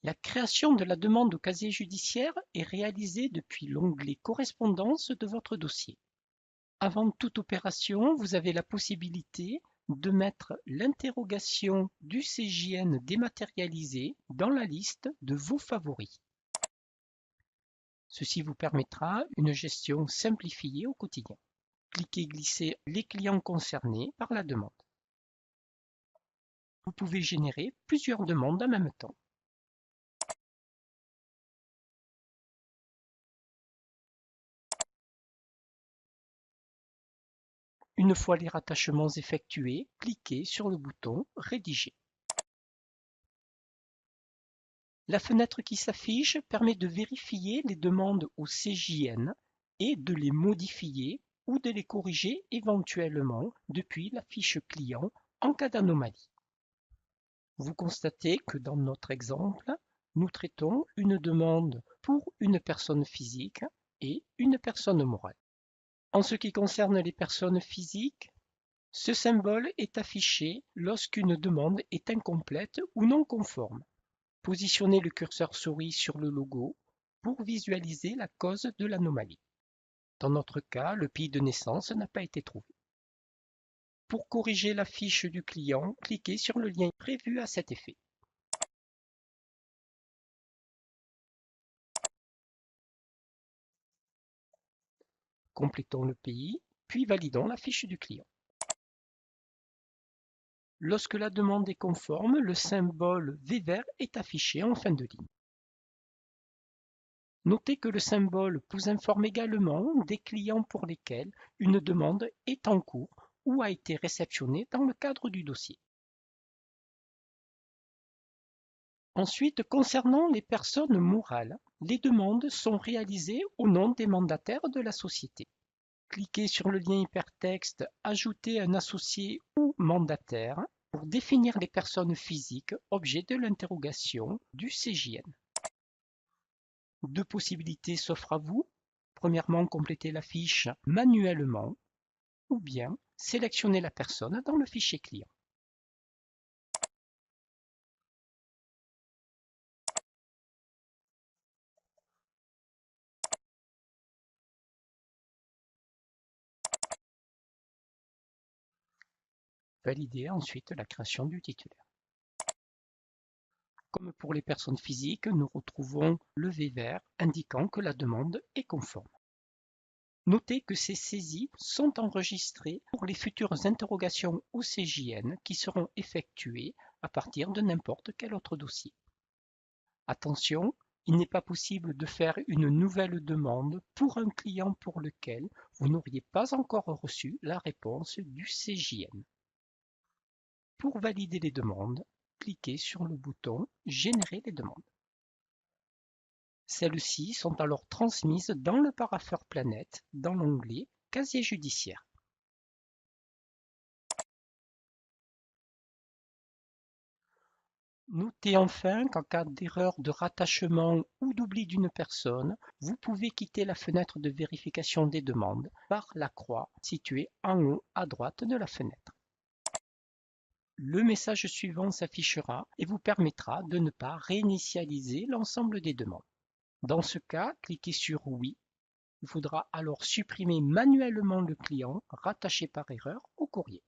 La création de la demande au casier judiciaire est réalisée depuis l'onglet Correspondance de votre dossier. Avant toute opération, vous avez la possibilité de mettre l'interrogation du CJN dématérialisée dans la liste de vos favoris. Ceci vous permettra une gestion simplifiée au quotidien. Cliquez Glisser les clients concernés par la demande. Vous pouvez générer plusieurs demandes en même temps. Une fois les rattachements effectués, cliquez sur le bouton Rédiger. La fenêtre qui s'affiche permet de vérifier les demandes au CJN et de les modifier ou de les corriger éventuellement depuis la fiche client en cas d'anomalie. Vous constatez que dans notre exemple, nous traitons une demande pour une personne physique et une personne morale. En ce qui concerne les personnes physiques, ce symbole est affiché lorsqu'une demande est incomplète ou non conforme. Positionnez le curseur souris sur le logo pour visualiser la cause de l'anomalie. Dans notre cas, le pays de naissance n'a pas été trouvé. Pour corriger la fiche du client, cliquez sur le lien prévu à cet effet. Complétons le pays, puis validons la fiche du client. Lorsque la demande est conforme, le symbole V vert est affiché en fin de ligne. Notez que le symbole vous informe également des clients pour lesquels une demande est en cours ou a été réceptionnée dans le cadre du dossier. Ensuite, concernant les personnes morales, les demandes sont réalisées au nom des mandataires de la société. Cliquez sur le lien hypertexte « Ajouter un associé ou mandataire » pour définir les personnes physiques objet de l'interrogation du CJN. Deux possibilités s'offrent à vous. Premièrement, compléter la fiche manuellement ou bien sélectionner la personne dans le fichier client. Validez ensuite la création du titulaire. Comme pour les personnes physiques, nous retrouvons le V vert indiquant que la demande est conforme. Notez que ces saisies sont enregistrées pour les futures interrogations au CJN qui seront effectuées à partir de n'importe quel autre dossier. Attention, il n'est pas possible de faire une nouvelle demande pour un client pour lequel vous n'auriez pas encore reçu la réponse du CJN. Pour valider les demandes, cliquez sur le bouton « Générer les demandes ». Celles-ci sont alors transmises dans le parapheur Planète dans l'onglet « Casier judiciaire ». Notez enfin qu'en cas d'erreur de rattachement ou d'oubli d'une personne, vous pouvez quitter la fenêtre de vérification des demandes par la croix située en haut à droite de la fenêtre. Le message suivant s'affichera et vous permettra de ne pas réinitialiser l'ensemble des demandes. Dans ce cas, cliquez sur Oui. Il faudra alors supprimer manuellement le client rattaché par erreur au courrier.